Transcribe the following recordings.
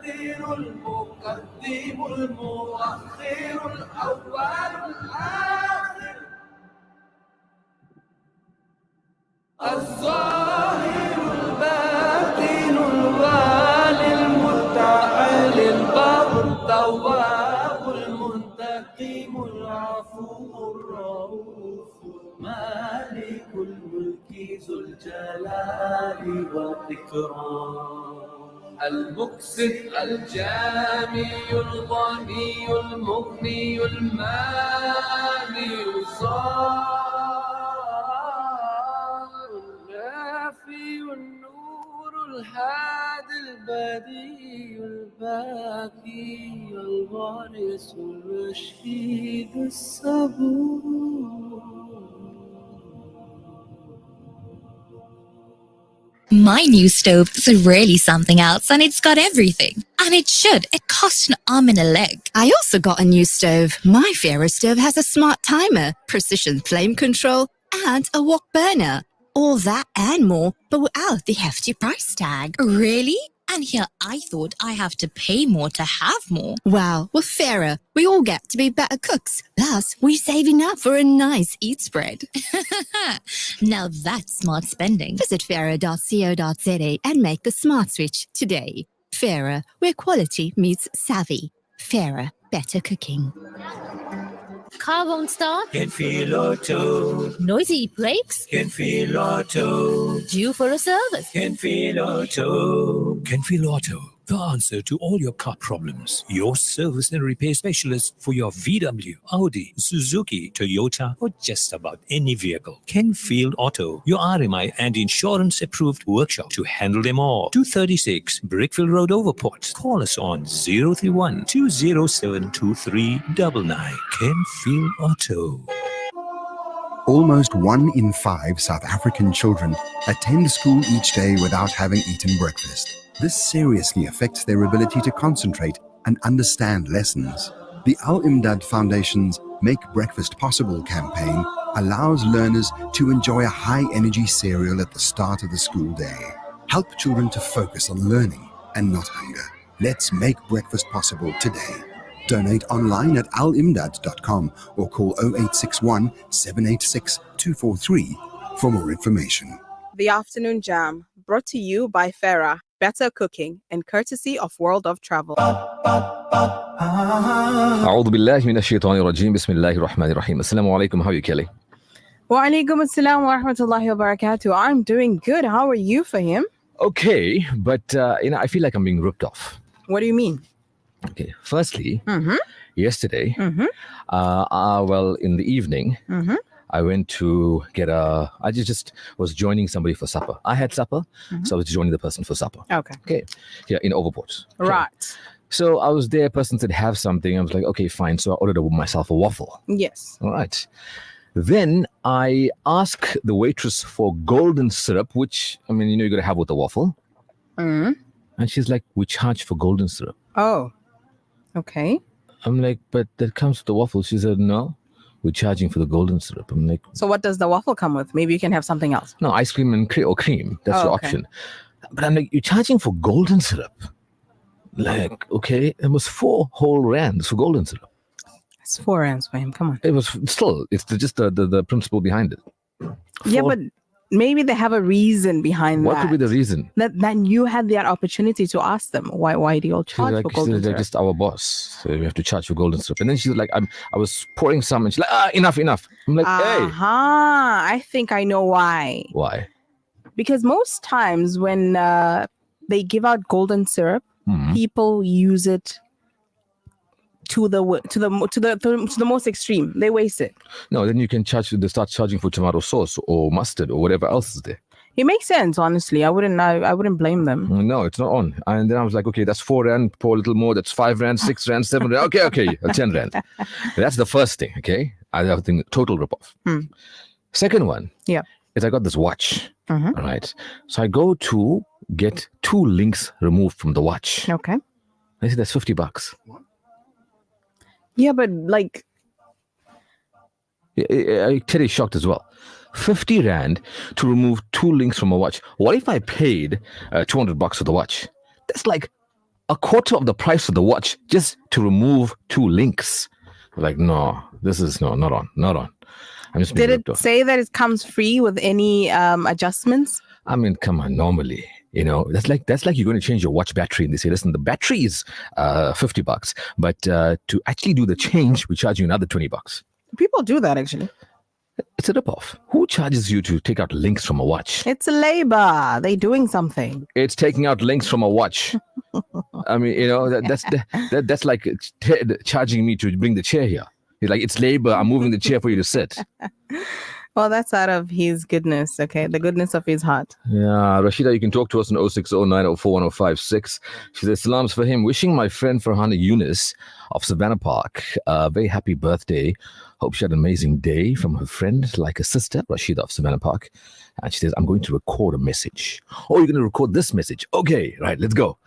القادر المقدم المؤخر الأول الآخر الظاهر الباطن الوالي المتعال البر التواب المنتقم العفو الرؤوف مالك الملك ذو الجلال والإكرام المقسط الجامع الغني المغني المانع الصار النافي النور الهادي البديع الباقي الوارث الرشيد الصبور. My new stove is really something else, and it's got everything. And it should. It cost an arm and a leg. I also got a new stove. My Fera stove has a smart timer, precision flame control, and a wok burner. All that and more, but without the hefty price tag. Really? And here I thought I have to pay more to have more. Wow, with Fera, we all get to be better cooks. Plus, we save enough for a nice eat spread. Now that's smart spending. Visit fera.co.za and make the smart switch today. Fera, where quality meets savvy. Fera, better cooking. Car won't start. Can feel auto. Noisy brakes. Can feel auto. Due for a service. Can feel auto. Kenfield Auto, the answer to all your car problems. Your service and repair specialist for your VW, Audi, Suzuki, Toyota, or just about any vehicle. Kenfield Auto, your RMI and insurance approved workshop to handle them all. 236 Brickfield Road, Overport. Call us on 031 207 2399. Kenfield Auto. Almost 1 in 5 South African children attend school each day without having eaten breakfast. This seriously affects their ability to concentrate and understand lessons. The Al Imdad Foundation's Make Breakfast Possible campaign allows learners to enjoy a high-energy cereal at the start of the school day. Help children to focus on learning and not hunger. Let's make breakfast possible today. Donate online at alimdad.com or call 0861 786 243 for more information. The Afternoon Jam, brought to you by Fera, better cooking, and courtesy of World of Travel. أعوذ بالله من الشيطان الرجيم بسم الله الرحمن الرحيم. Assalamu alaikum. How are you, Kelly? Wa alaikum assalam wa rahmatullahi wa barakatuh. I'm doing good. How are you, Fahim? Okay, but I feel like I'm being ripped off. What do you mean? Okay, firstly, yesterday, well, in the evening, I went to get I just was joining somebody for supper. I had supper, so I was joining the person for supper. Okay. Here in Overport. Okay. Right. So I was there, person said have something. I was like, okay, fine. So I ordered myself a waffle. Yes. All right. Then I asked the waitress for golden syrup, which, you got to have with the waffle. And she's like, we charge for golden syrup. Oh, okay. I'm like, but that comes with the waffle. She said, no, we're charging for the golden syrup. I'm like, so what does the waffle come with? Maybe you can have something else. no, ice cream and cream. That's the okay. option. But I'm like, you're charging for golden syrup. Like, okay, it was 4 whole rands for golden syrup. It's 4 rands for him. Come on. It was still, it's just the principle behind it. Yeah, but maybe they have a reason behind What that. could be the reason? Then you had that opportunity to ask them why do you all charge for golden They're syrup? just our boss, so we have to charge for golden syrup. And then she's like, I was pouring some, and she's like, enough. I'm like, hey, I think I know why. why? Because most times when they give out golden syrup, people use it to the most extreme. They waste it. No, then you can they start charging for tomato sauce or mustard or whatever else is there. It makes sense, honestly. I wouldn't blame them. No, it's not on. And then I was like, okay, that's 4 rand, pour a little more. That's 5 rand, 6 rand, 7 rand. Okay, 10 rand. That's the first thing, okay? I think total ripoff. Second one is I got this watch, all right? So I go to get 2 links removed from the watch. Okay. I said, that's $50. Yeah, but like... I Terry's shocked as well. 50 rand to remove 2 links from a watch. What if I paid $200 for the watch? That's like a quarter of the price of the watch just to remove 2 links. Like, no, this is not on. I'm just being Did ripped it off. say that it comes free with any adjustments? I mean, come on, normally, that's like you're going to change your watch battery and they say, listen, the battery is $50, but to actually do the change, we charge you another $20. People do that actually. It's a ripoff. Who charges you to take out links from a watch? It's labor. They're doing something. It's taking out links from a watch. I mean, that's like charging me to bring the chair here. It's like, it's labor. I'm moving the chair for you to sit. Well, that's out of his goodness, okay? The goodness of his heart. Yeah, Rashida, you can talk to us on 0609041056. She says, salams for him. Wishing my friend Farhana Yunus of Savannah Park a very happy birthday. Hope she had an amazing day from her friend, like a sister, Rashida of Savannah Park. And she says, I'm going to record a message. Oh, you're going to record this message? Okay, right, let's go.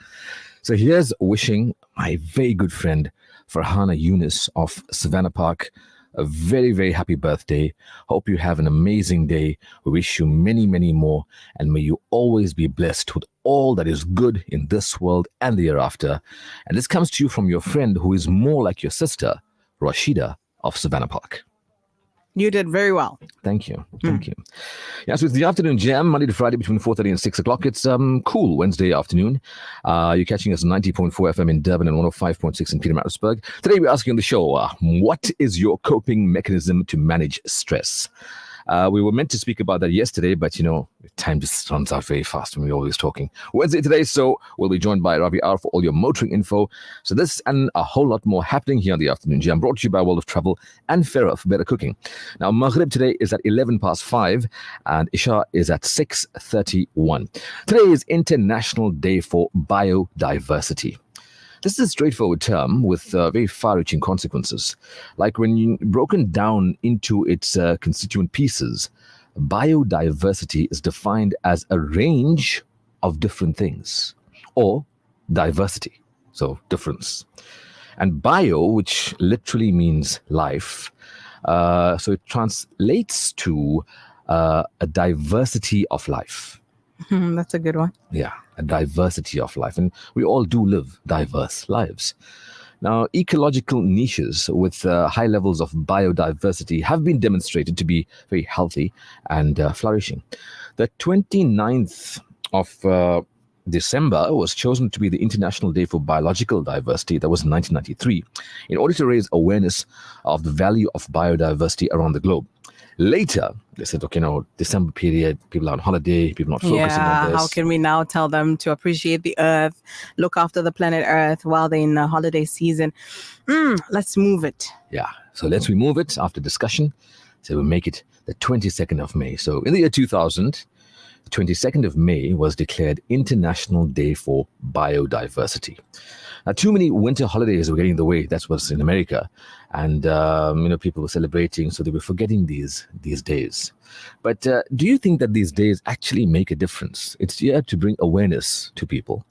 So here's wishing my very good friend Farhana Yunus of Savannah Park a very, very happy birthday. Hope you have an amazing day. We wish you many, many more. And may you always be blessed with all that is good in this world and the hereafter. And this comes to you from your friend who is more like your sister, Rashida of Savannah Park. You did very well. Thank you. Thank you. Yeah, so it's the afternoon jam, Monday to Friday between 4:30 and 6 o'clock. It's cool Wednesday afternoon. You're catching us on 90.4 FM in Durban and 105.6 in Pietermaritzburg. Today we're asking on the show, what is your coping mechanism to manage stress? We were meant to speak about that yesterday, but time just runs out very fast when we're always talking. Wednesday today, so we'll be joined by Ravi R for all your motoring info. So this and a whole lot more happening here on the Afternoon Jam, brought to you by World of Travel and Farah for better cooking. Now, Maghrib today is at 5:11 and Isha is at 6:31. Today is International Day for Biodiversity. This is a straightforward term with very far-reaching consequences. Like when broken down into its constituent pieces, biodiversity is defined as a range of different things, or diversity, so difference. And bio, which literally means life, so it translates to a diversity of life. That's a good one. Yeah, a diversity of life. And we all do live diverse lives. Now, ecological niches with high levels of biodiversity have been demonstrated to be very healthy and flourishing. The 29th of December was chosen to be the International Day for Biological Diversity. That was in 1993, in order to raise awareness of the value of biodiversity around the globe. Later, they said, okay, December period, people are on holiday, people not focusing on this. How can we now tell them to appreciate the earth, look after the planet Earth while they're in the holiday season? Let's move it. Yeah, so let's remove it after discussion. So we'll make it the 22nd of May. So in the year 2000, the 22nd of May was declared International Day for Biodiversity. Now, too many winter holidays were getting in the way. That's what's in America. And, people were celebrating, so they were forgetting these days. But do you think that these days actually make a difference? It's here to bring awareness to people.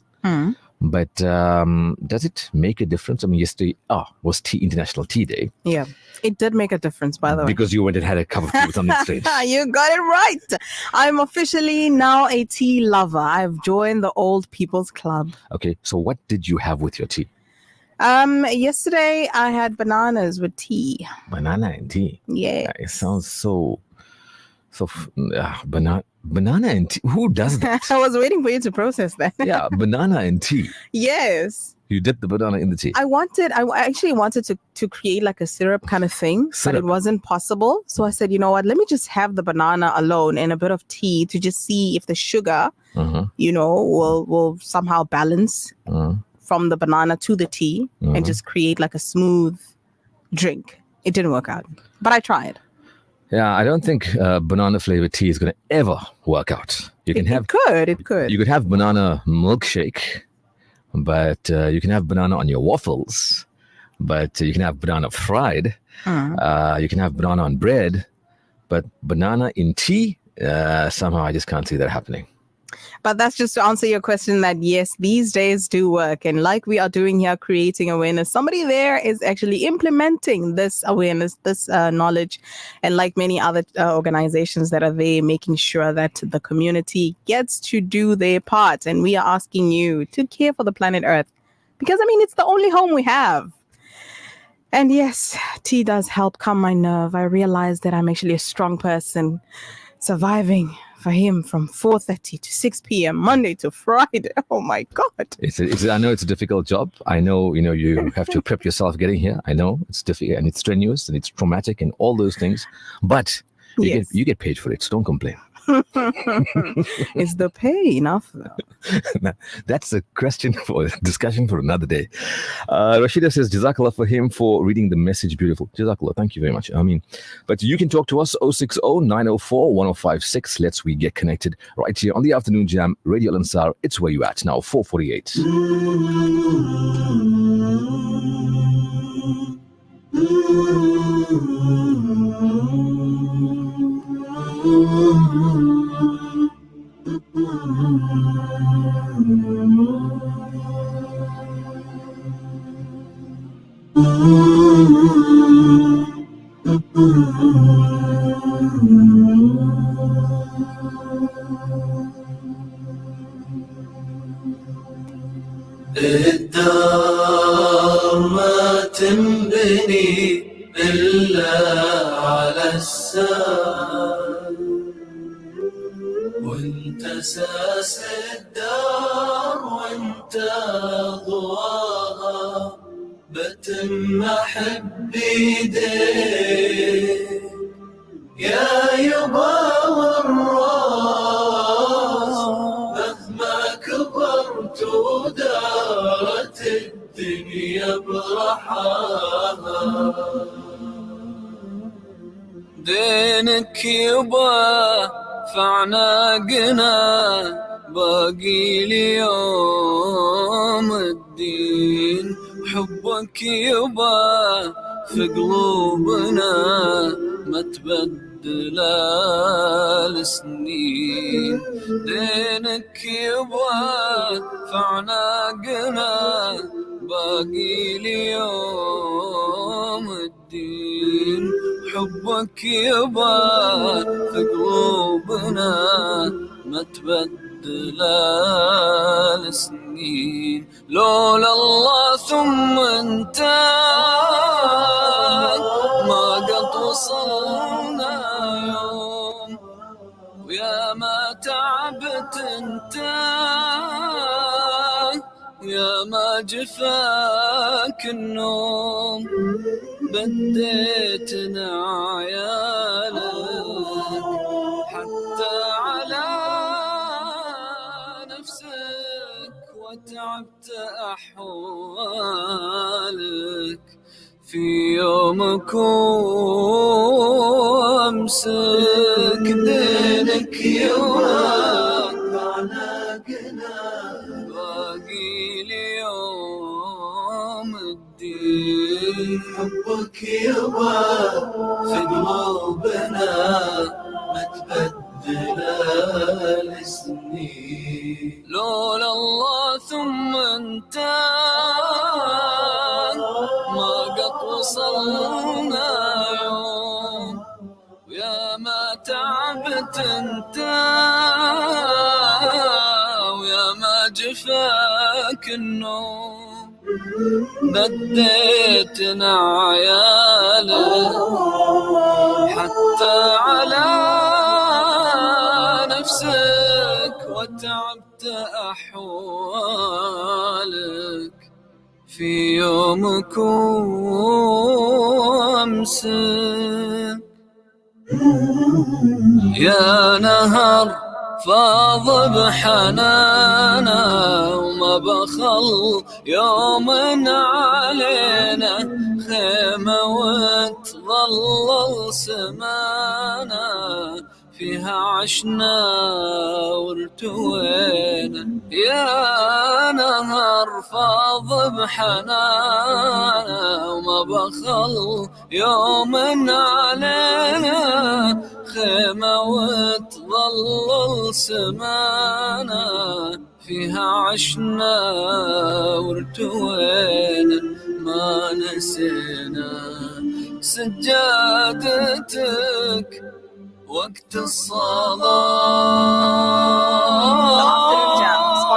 But does it make a difference? I mean, yesterday was International Tea Day. Yeah, it did make a difference, by the way. Because you went and had a cup of tea with something strange. You got it right. I'm officially now a tea lover. I've joined the Old People's Club. Okay, so what did you have with your tea? Yesterday I had bananas with tea. Banana and tea. Yeah. It sounds so banana and tea. Who does that? I was waiting for you to process that. Yeah, banana and tea. Yes. You dip the banana in the tea. I actually wanted to create like a syrup kind of thing, but it wasn't possible. So I said, you know what, let me just have the banana alone and a bit of tea to just see if the sugar, will somehow balance from the banana to the tea and just create like a smooth drink. It didn't work out, but I tried. Yeah, I don't think banana flavored tea is going to ever work out. It could. You could have banana milkshake, but you can have banana on your waffles, but you can have banana fried. You can have banana on bread, but banana in tea, somehow I just can't see that happening. But that's just to answer your question that yes, these days do work. And like we are doing here, creating awareness, somebody there is actually implementing this awareness, this knowledge. And like many other organizations that are there, making sure that the community gets to do their part. And we are asking you to care for the planet Earth because I mean, it's the only home we have. And yes, tea does help calm my nerve. I realize that I'm actually a strong person, surviving for him from 4:30 to 6 p.m. Monday to Friday. Oh my God! I know it's a difficult job. I know you have to prep yourself getting here. I know it's difficult and it's strenuous and it's traumatic and all those things. But you get paid for it, so don't complain. Is the pay enough though? Now, that's a question for discussion for another day. Rashida says, Jazakallah for him for reading the message. Beautiful. Jazakallah. Thank you very much. I mean, but you can talk to us 060-904-1056. Let's we get connected right here on the Afternoon Jam, Radio Al Ansar. It's where you at now, 4:48. الدار ما تنبني إلا على السار، وانت ساس الدار وانت ضواها، بتمح بيديك يا يبا والراس، مهما كبرت ودارت الدنيا برحاها. دينك يبا فعناقنا باقي ليوم الدين، حبك يبا في قلوبنا ما تبدل السنين. دينك يبا فعناقنا باقي ليوم الدين، حبك يبا في قلوبنا ما تبدل السنين. لولا الله ثم انت ما قد وصلنا يوم، ويا ما تعبت انت يا ما جفاك النوم، بديتنا عيالك حتى على نفسك وتعبت أحوالك في يومك وأمسك. دينك يوم عناقنا باقي ليوم الدين، حبك يبا في قلوبنا ما تبدل السنين. لولا الله ثم انت ما قد وصلنا يوم، ويا ما تعبت انت ويا ما جفاك النوم، بديتنا عيالك حتى على نفسك وتعبت أحوالك في يومك وأمسك. يا نهر فاض بحنانا وما بخل يوم علينا، خيمة وتظلل سمانا فيها عشنا وارتوينا. يا نهر فاض بحنانا وما بخل يوم علينا، خيمة وتظلل سمانا فيها عشنا وارتوينا. ما نسينا سجادتك وقت الصلاة.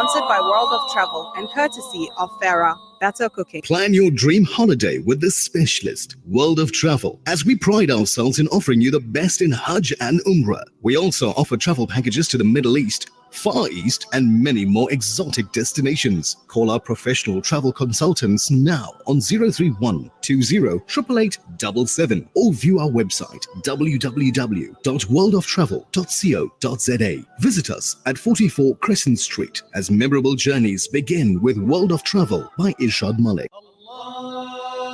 sponsored by World of Travel and courtesy of Farah Better Cooking. Plan your dream holiday with the specialist, World of Travel, as we pride ourselves in offering you the best in Hajj and Umrah. We also offer travel packages to the Middle East, Far East, and many more exotic destinations. Call our professional travel consultants now on 031 20 888877 or view our website www.worldoftravel.co.za. Visit us at 44 Crescent Street as memorable journeys begin with World of Travel by Irshad Malik.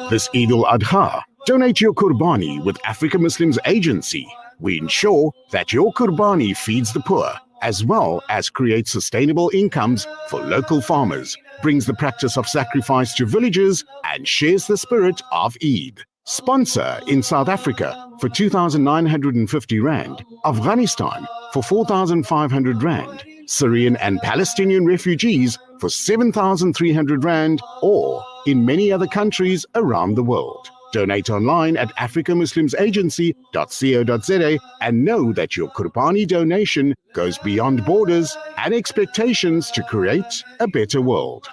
This Eid al-Adha, donate your Qurbani with Africa Muslims Agency. We ensure that your Qurbani feeds the poor, as well as creates sustainable incomes for local farmers, brings the practice of sacrifice to villages, and shares the spirit of Eid. Sponsor in South Africa for 2,950 Rand, Afghanistan for 4,500 Rand, Syrian and Palestinian refugees for 7,300 Rand, or in many other countries around the world. Donate online at africamuslimsagency.co.za and know that your Qurbani donation goes beyond borders and expectations to create a better world.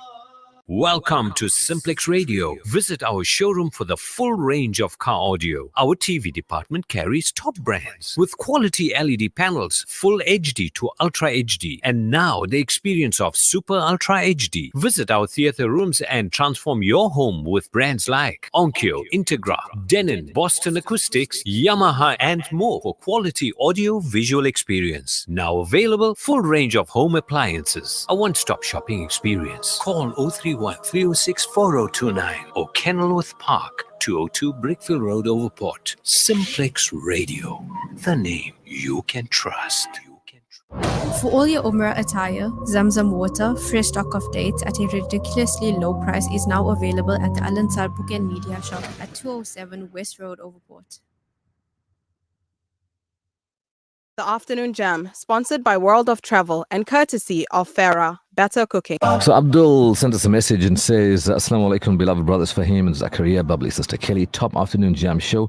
Welcome to Simplex Radio. Visit our showroom for the full range of car audio. Our TV department carries top brands with quality LED panels, full HD to Ultra HD, and now the experience of Super Ultra HD. Visit our theater rooms and transform your home with brands like Onkyo, Integra, Denon, Boston Acoustics, Yamaha, and more for quality audio visual experience. Now available, full range of home appliances. A one-stop shopping experience. Call 031 306 4029 or Kenilworth Park, 202 Brickfield Road, Overport. Simplex Radio, the name you can trust. For all your Umrah attire, Zamzam water, fresh stock of dates at a ridiculously low price is now available at the Al Ansar Book and Media Shop at 207 West Road, Overport. The Afternoon Jam, sponsored by World of Travel and courtesy of Farah Better Cooking. So Abdul sent us a message and says, Assalamu alaikum, beloved brothers Fahim and Zakaria, bubbly sister Kelly, top Afternoon Jam show.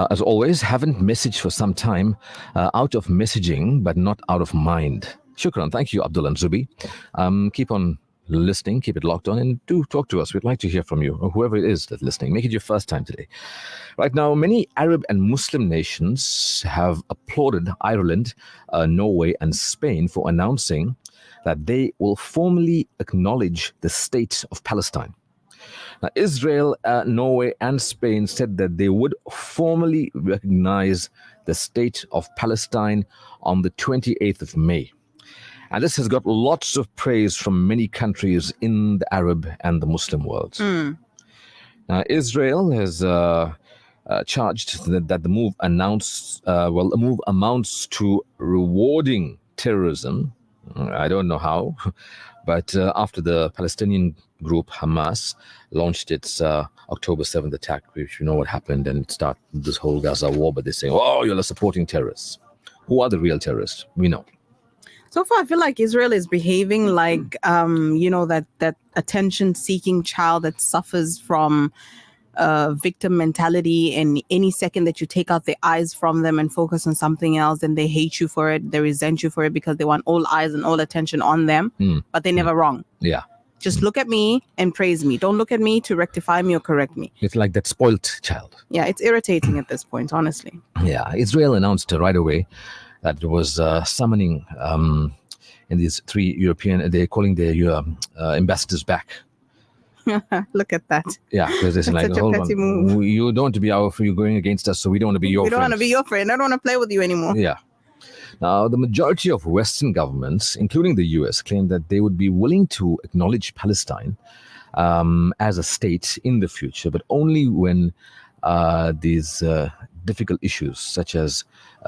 As always, haven't messaged for some time, out of messaging, but not out of mind. Shukran. Thank you, Abdul and Zubi. Keep on listening, keep it locked on, and do talk to us. We'd like to hear from you, or whoever it is that's listening. Make it your first time today. Right now, many Arab and Muslim nations have applauded Ireland, Norway, and Spain for announcing that they will formally acknowledge the state of Palestine. Now, Israel, Norway, and Spain said that they would formally recognize the state of Palestine on the 28th of May. And this has got lots of praise from many countries in the Arab and the Muslim world. Now, Israel has charged that the move amounts to rewarding terrorism. I don't know how, but after the Palestinian group Hamas launched its October 7th attack, which you know what happened, and started this whole Gaza war, but they're saying, oh, you're supporting terrorists. Who are the real terrorists? We know. So far, I feel like Israel is behaving like, that attention-seeking child that suffers from victim mentality, and any second that you take out the eyes from them and focus on something else, then they hate you for it, they resent you for it because they want all eyes and all attention on them, but they're never wrong. Yeah. Just look at me and praise me. Don't look at me to rectify me or correct me. It's like that spoilt child. Yeah, it's irritating at this point, honestly. Yeah, Israel announced right away that it was summoning in these three European, they're calling their ambassadors back. Look at that. Yeah, because they're like, hold on, you don't want to be our friend, you're going against us, so we don't want to be your friend. We don't want to be your friend. I don't want to play with you anymore. Yeah. Now, the majority of Western governments, including the US, claim that they would be willing to acknowledge Palestine as a state in the future, but only when these difficult issues such as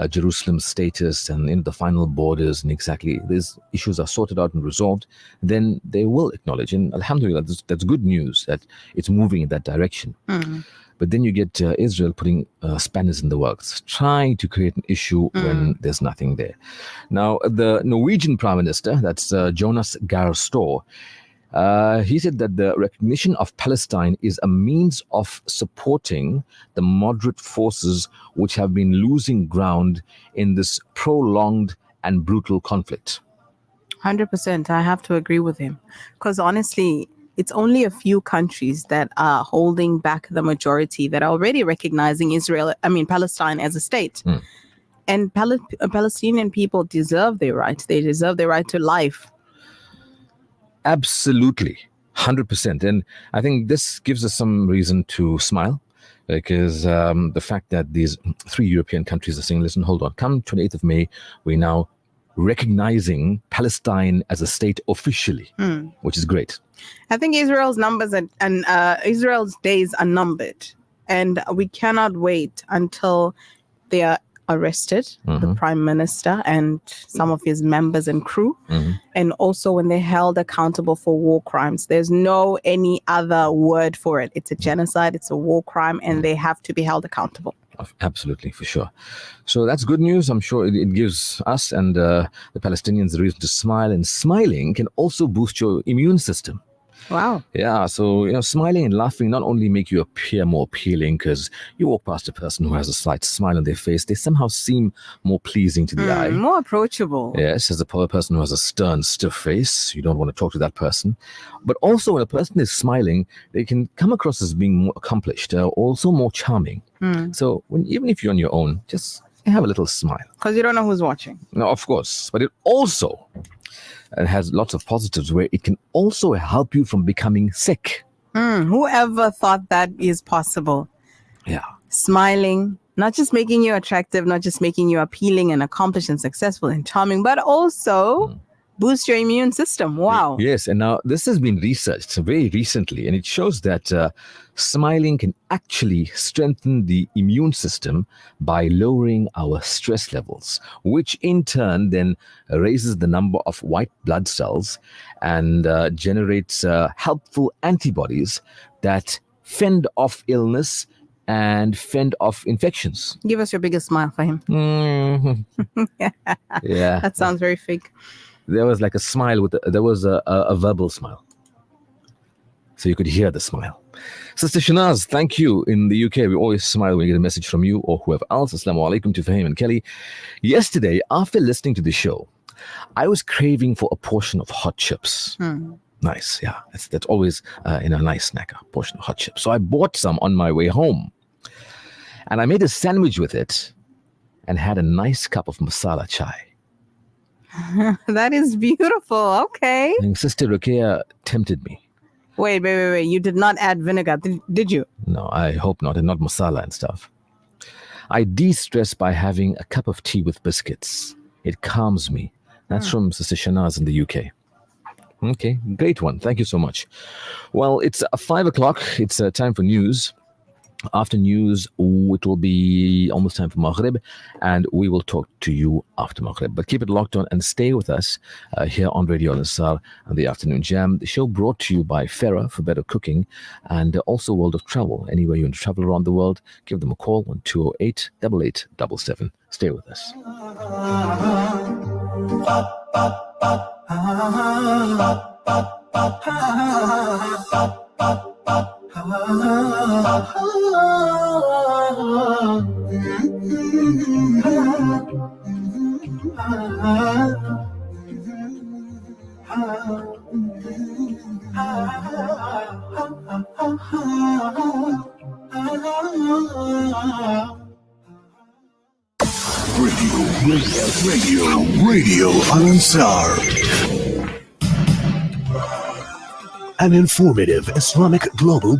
Jerusalem's status and in the final borders and exactly these issues are sorted out and resolved, then they will acknowledge. And alhamdulillah, that's good news that it's moving in that direction. But then you get Israel putting spanners in the works, trying to create an issue when there's nothing there. Now, the Norwegian Prime Minister, that's Jonas Gahr Store, he said that the recognition of Palestine is a means of supporting the moderate forces which have been losing ground in this prolonged and brutal conflict. 100%. I have to agree with him. Because honestly, it's only a few countries that are holding back the majority that are already recognizing Palestine as a state. And Palestinian people deserve their rights. They deserve their right to life. Absolutely. 100%. And I think this gives us some reason to smile, because the fact that these 3 European countries are saying, listen, hold on, come 28th of May, we're now recognizing Palestine as a state officially, which is great. I think Israel's numbers and Israel's days are numbered, and we cannot wait until they are arrested, the prime minister and some of his members and crew, and also when they're held accountable for war crimes. There's no any other word for it. It's a genocide, it's a war crime, and they have to be held accountable. Absolutely, for sure. So that's good news. I'm sure it gives us and the Palestinians a reason to smile, and smiling can also boost your immune system. Wow. Yeah, so smiling and laughing not only make you appear more appealing, because you walk past a person who has a slight smile on their face, they somehow seem more pleasing to the eye. More approachable. Yes, as a person who has a stern, stiff face, you don't want to talk to that person. But also when a person is smiling, they can come across as being more accomplished, also more charming. So even if you're on your own, just have a little smile. Because you don't know who's watching. No, of course. But it also has lots of positives where it can also help you from becoming sick. Whoever thought that is possible? Yeah. Smiling, not just making you attractive, not just making you appealing and accomplished and successful and charming, but also boost your immune system. Wow. Yes, and now this has been researched very recently, and it shows that smiling can actually strengthen the immune system by lowering our stress levels, which in turn then raises the number of white blood cells and generates helpful antibodies that fend off illness and fend off infections. Give us your biggest smile for him. Yeah. That sounds very fake. There was like a smile there was a verbal smile. So you could hear the smile. Sister Shanaz, thank you. In the UK, we always smile when we get a message from you or whoever else. Assalamu alaikum to Fahim and Kelly. Yesterday, after listening to the show, I was craving for a portion of hot chips. Nice, yeah. That's always a nice snack, a portion of hot chips. So I bought some on my way home. And I made a sandwich with it and had a nice cup of masala chai. That is beautiful. Okay. And Sister Rukia tempted me. Wait. You did not add vinegar, did you? No, I hope not, and not masala and stuff. I de-stress by having a cup of tea with biscuits. It calms me. That's from Sister Shanaz in the UK. Okay, great one. Thank you so much. Well, it's 5 o'clock. It's time for news. After news, it will be almost time for Maghrib, and we will talk to you after Maghrib. But keep it locked on and stay with us here on Radio Al-Ansar and the Afternoon Jam. The show brought to you by Farah for better cooking, and also World of Travel. Anywhere you want to travel around the world, give them a call on 208 8877. Stay with us. Radio Al-Ansar. An informative Islamic global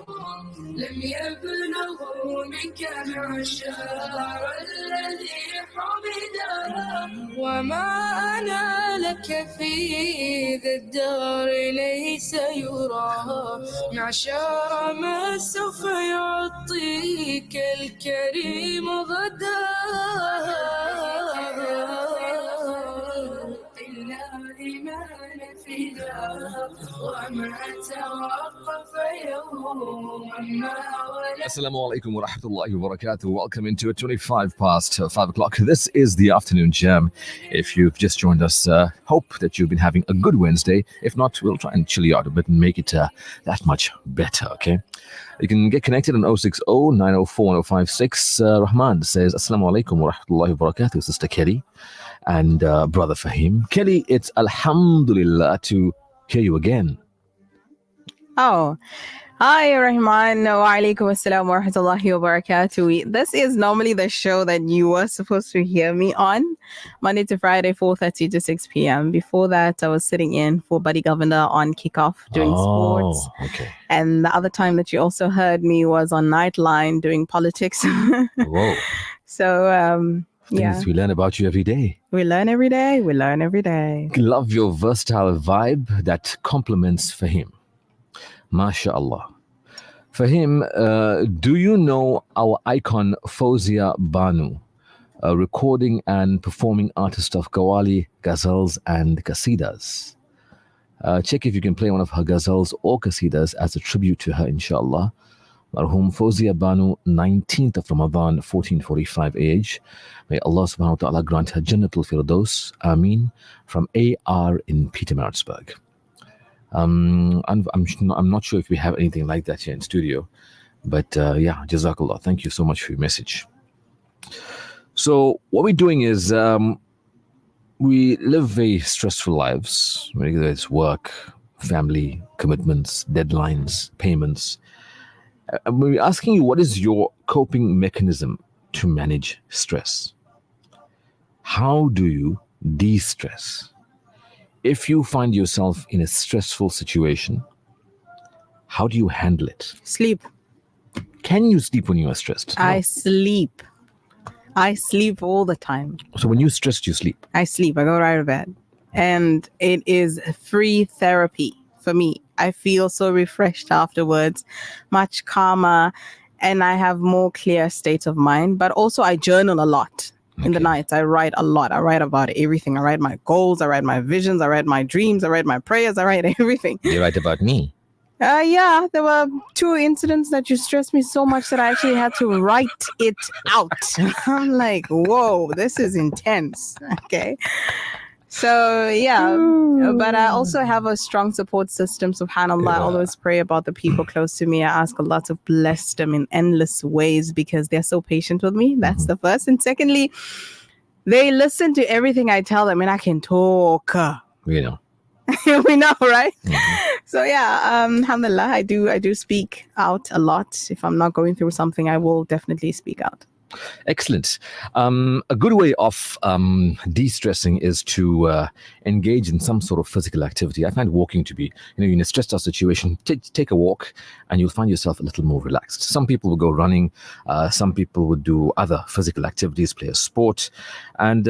لم يبلغ منك معشار الذي حمدا وما أنا لك في ذا الدار ليس يرى معشار ما سوف يعطيك الكريم غدا Assalamu alaikum wa rahmatullahi wa barakatuh. Welcome into 25 past 5 o'clock. This is the afternoon jam. If you've just joined us, hope that you've been having a good Wednesday. If not, we'll try and chill you out a bit and make it that much better, okay? You can get connected on 060-904-1056. Rahman says, Assalamu alaikum wa rahmatullahi wa barakatuh, Sister Kelly and Brother Fahim. Kelly, it's alhamdulillah to hear you again. Oh, hi, Rahman. Wa alaikum assalam wa rahmatullahi wa barakatuh. This is normally the show that you were supposed to hear me on, Monday to Friday, 4:30 to 6 p.m. Before that, I was sitting in for Buddy Governor on Kickoff doing sports. Okay. And the other time that you also heard me was on Nightline doing politics. Whoa. So, yeah. Things we learn about you every day. We learn every day. We learn every day. Love your versatile vibe that compliments Fahim. MashaAllah. Fahim, do you know our icon Fawzia Banu, a recording and performing artist of Qawwali, ghazals and qasidas? Check if you can play one of her ghazals or qasidas as a tribute to her, inshallah. Marhum Fawzia Banu, 19th of Ramadan, 1445 age. May Allah subhanahu wa ta'ala grant her Jannatul Firdaus. Ameen. From AR in Pietermaritzburg. I'm not sure if we have anything like that here in studio, but yeah, Jazakallah. Thank you so much for your message. So what we're doing is we live very stressful lives, whether it's work, family, commitments, deadlines, payments. We're asking you, what is your coping mechanism to manage stress? How do you de-stress? If you find yourself in a stressful situation, how do you handle it? Sleep. Can you sleep when you are stressed? I sleep. I sleep all the time. So when you're stressed, you sleep? I sleep. I go right to bed. And it is free therapy for me. I feel so refreshed afterwards, much calmer, and I have more clear states of mind. But also I journal a lot. In the nights, I write a lot. I write about everything. I write my goals. I write my visions. I write my dreams. I write my prayers. I write everything. You write about me? Yeah, there were 2 incidents that you stressed me so much that I actually had to write it out. I'm like, whoa, this is intense. Okay. So, yeah, but I also have a strong support system, subhanAllah. I always pray about the people close to me. I ask Allah to bless them in endless ways because they're so patient with me. That's the first. And secondly, they listen to everything I tell them and I can talk. We know. We know, right? So, yeah, alhamdulillah, I do speak out a lot. If I'm not going through something, I will definitely speak out. Excellent. A good way of de-stressing is to engage in some sort of physical activity. I find walking to be, in a stressed out situation, take a walk and you'll find yourself a little more relaxed. Some people will go running. Some people would do other physical activities, play a sport. And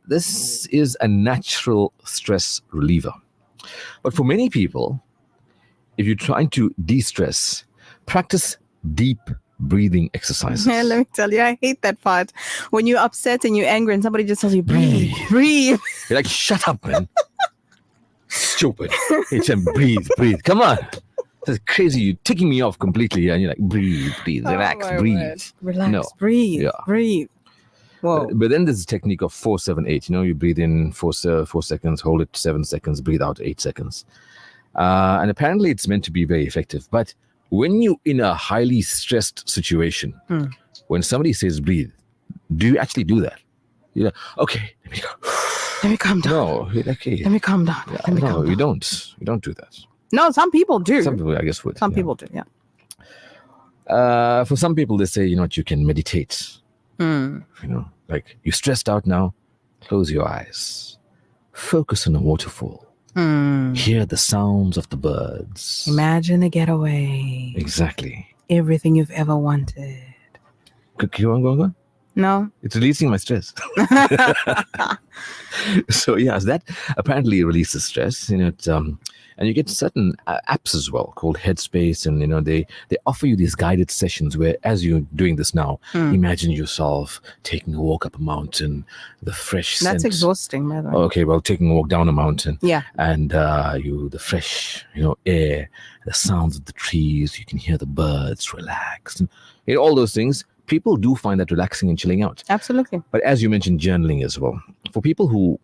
this is a natural stress reliever. But for many people, if you're trying to de-stress, practice deep breathing exercises. Yeah, let me tell you, I hate that part. When you're upset and you're angry and somebody just tells you, breathe. You're like, shut up, man. Stupid. It's breathe. Come on. That's crazy. You're ticking me off completely. And you're like, breathe, relax, breathe. Word. Relax, breathe. Whoa. But then there's a technique of 4-7-8. You breathe in 4 seconds, hold it 7 seconds, breathe out 8 seconds. And apparently it's meant to be very effective. But when you're in a highly stressed situation, when somebody says breathe, do you actually do that? You're like, okay, let me go. Let me calm down. No, you're like, hey. Let me calm down. No, you don't. You don't do that. No, some people do. Some people, I guess, would. Some people do, yeah. For some people, they say, you can meditate. Like you're stressed out now, close your eyes. Focus on a waterfall. Hear the sounds of the birds. Imagine a getaway. Exactly. Everything you've ever wanted. Go on. No? It's releasing my stress. So yes, that apparently releases stress. And you get certain apps as well called Headspace, and they offer you these guided sessions where, as you're doing this now, imagine yourself taking a walk up a mountain, the fresh That's scent. exhausting, by the way. Okay, well, taking a walk down a mountain. Yeah. And the fresh, air, the sounds of the trees, you can hear the birds relax, and all those things. People do find that relaxing and chilling out. Absolutely. But as you mentioned, journaling as well. For people who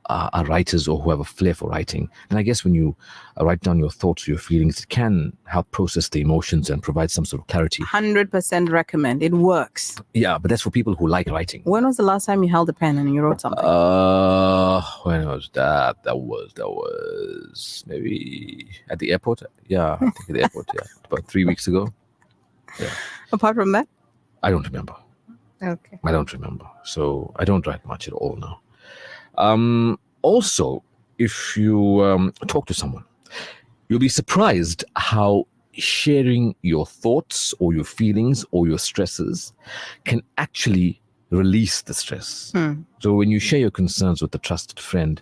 are writers or who have a flair for writing, and I guess when you write down your thoughts or your feelings, it can help process the emotions and provide some sort of clarity. 100% recommend. It works. Yeah, but that's for people who like writing. When was the last time you held a pen and you wrote something? When was that? That was maybe at the airport. Yeah, I think at the airport. Yeah, about 3 weeks ago. Yeah. Apart from that? I don't remember. Okay. I don't remember. So I don't write much at all now. Also, if you talk to someone, you'll be surprised how sharing your thoughts or your feelings or your stresses can actually release the stress. So when you share your concerns with a trusted friend,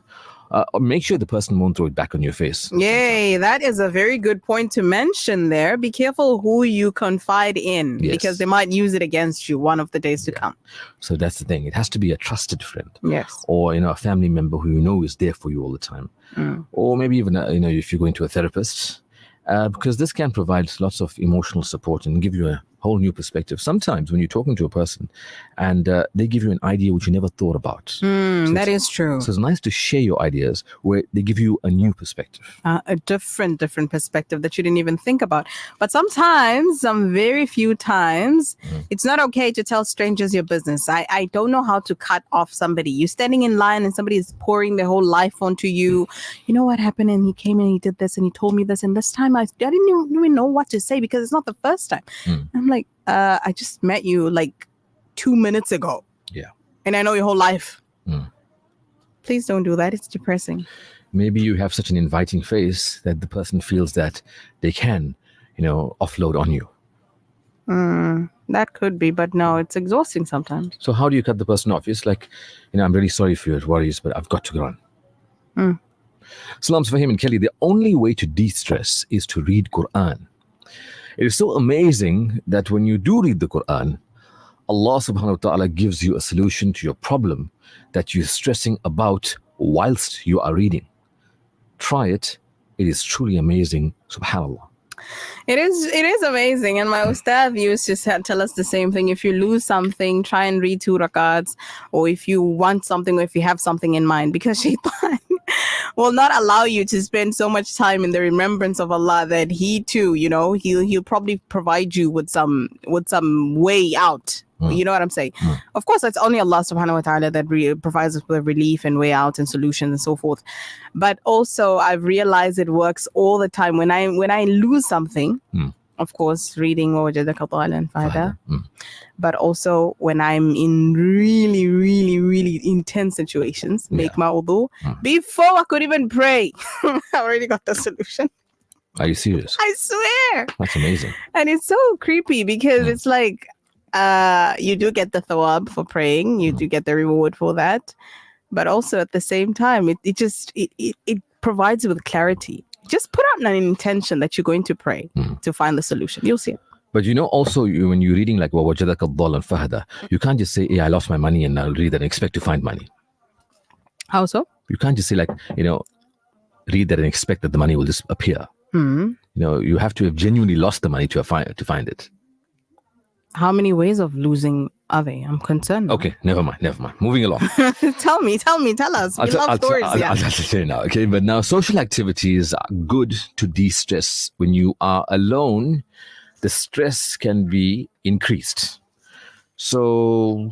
make sure the person won't throw it back on your face. Yay, that is a very good point to mention there. Be careful who you confide in, because they might use it against you one of the days to come. So that's the thing. It has to be a trusted friend. Yes. Or, a family member who you know is there for you all the time. Or maybe even, if you're going to a therapist, because this can provide lots of emotional support and give you a whole new perspective. Sometimes when you're talking to a person and they give you an idea which you never thought about. That is true. So it's nice to share your ideas where they give you a new perspective. A different perspective that you didn't even think about. But sometimes, some very few times, it's not okay to tell strangers your business. I don't know how to cut off somebody. You're standing in line and somebody is pouring their whole life onto you. You know what happened? And he came and he did this and he told me this. And this time I didn't even know what to say because it's not the first time. I'm like, I just met you like 2 minutes ago. Yeah. And I know your whole life. Please don't do that. It's depressing. Maybe you have such an inviting face that the person feels that they can, offload on you. That could be, but no, it's exhausting sometimes. So how do you cut the person off? It's like, I'm really sorry for your worries, but I've got to go on. Salams Fahim and Kelly, the only way to de-stress is to read Quran. It is so amazing that when you do read the Quran, Allah subhanahu wa ta'ala gives you a solution to your problem that you're stressing about whilst you are reading. Try it. It is truly amazing. Subhanallah. It is amazing. And my ustad used to tell us the same thing. If you lose something, try and read 2 rakats. Or if you want something, or if you have something in mind, because shaitan will not allow you to spend so much time in the remembrance of Allah that he too, he'll probably provide you with some way out. You know what I'm saying? Of course, it's only Allah subhanahu wa ta'ala that provides us with relief and way out and solutions and so forth. But also I've realized it works all the time. When I lose something, of course, reading وَوَجَدَكَ ضَالًا فَهَدَى. But also when I'm in really, really, really intense situations, make my wudu. Before I could even pray, I already got the solution. Are you serious? I swear. That's amazing. And it's so creepy because it's like, you do get the thawab for praying. You do get the reward for that. But also at the same time, it provides you with clarity. Just put out an intention that you're going to pray to find the solution. You'll see it. But also when you're reading like وَوَجَدَكَ ضَالًا فَهَدَى, you can't just say, I lost my money and I'll read that and expect to find money. How so? You can't just say like, read that and expect that the money will just appear. You have to have genuinely lost the money to find it. How many ways of losing are they? I'm concerned. Okay, never mind. Moving along. Tell us. We love stories. I'll tell you now, okay? But now social activities are good to de-stress. When you are alone, the stress can be increased. So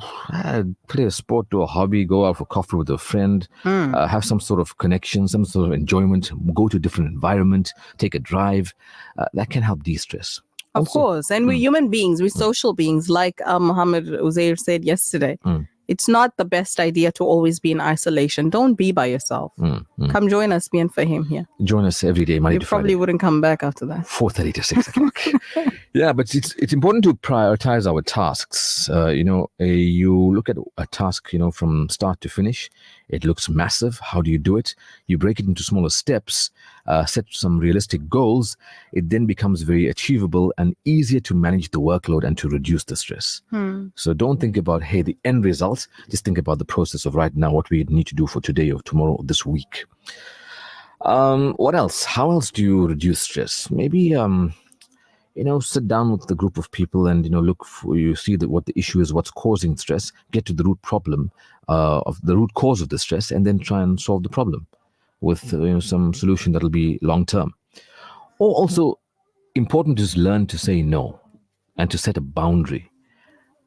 play a sport, do a hobby, go out for coffee with a friend, have some sort of connection, some sort of enjoyment, go to a different environment, take a drive. That can help de-stress. Of course. And we're human beings. We're social beings. Like Muhammad Uzair said yesterday. it's not the best idea to always be in isolation. Don't be by yourself. Come join us, me and Fahim here. Join us every day, Monday You to probably Friday. wouldn't come back after that. 4:30 to 6 o'clock. Yeah, but it's important to prioritize our tasks. You look at a task, from start to finish. It looks massive. How do you do it? You break it into smaller steps, set some realistic goals. It then becomes very achievable and easier to manage the workload and to reduce the stress. So don't think about, hey, the end result. Just think about the process of right now, what we need to do for today or tomorrow or this week. What else? How else do you reduce stress? Maybe, sit down with the group of people and, you see that what the issue is, what's causing stress, get to the root problem of the root cause of the stress, and then try and solve the problem with, some solution that'll be long term. Or also important is learn to say no and to set a boundary.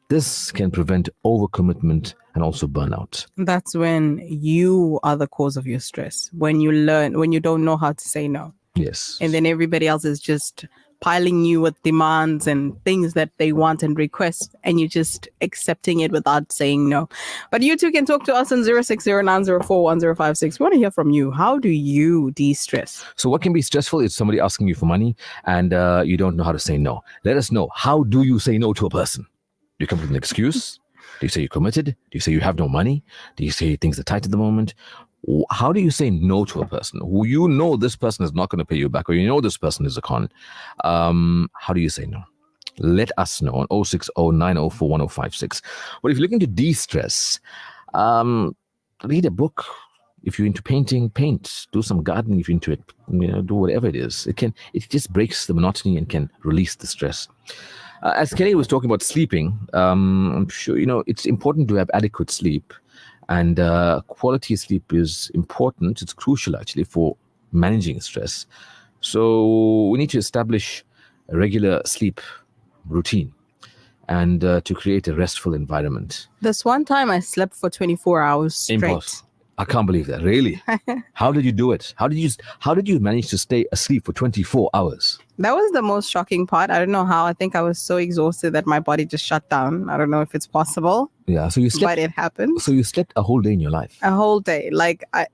This can prevent overcommitment and also burnout. That's when you are the cause of your stress. When you don't know how to say no. Yes. And then everybody else is just piling you with demands and things that they want and request, and you're just accepting it without saying no. But you too can talk to us on 0609041056. We want to hear from you. How do you de-stress? So what can be stressful is somebody asking you for money and you don't know how to say no. Let us know. How do you say no to a person? Do you come up with an excuse? Do you say you're committed? Do you say you have no money? Do you say things are tight at the moment? How do you say no to a person who this person is not going to pay you back, or this person is a con? How do you say no? Let us know on 06090411056. But if you're looking to de-stress, read a book. If you're into painting, paint. Do some gardening if you're into it. Do whatever it is. It just breaks the monotony and can release the stress. As Kenny was talking about sleeping, I'm sure it's important to have adequate sleep. And quality sleep is important. It's crucial, actually, for managing stress. So we need to establish a regular sleep routine and to create a restful environment. This one time I slept for 24 hours straight. Impossible. I can't believe that. Really? How did you do it? How did you manage to stay asleep for 24 hours? That was the most shocking part. I don't know how. I think I was so exhausted that my body just shut down. I don't know if it's possible. Yeah, so you slept. But it happened. So you slept a whole day in your life. A whole day. Like I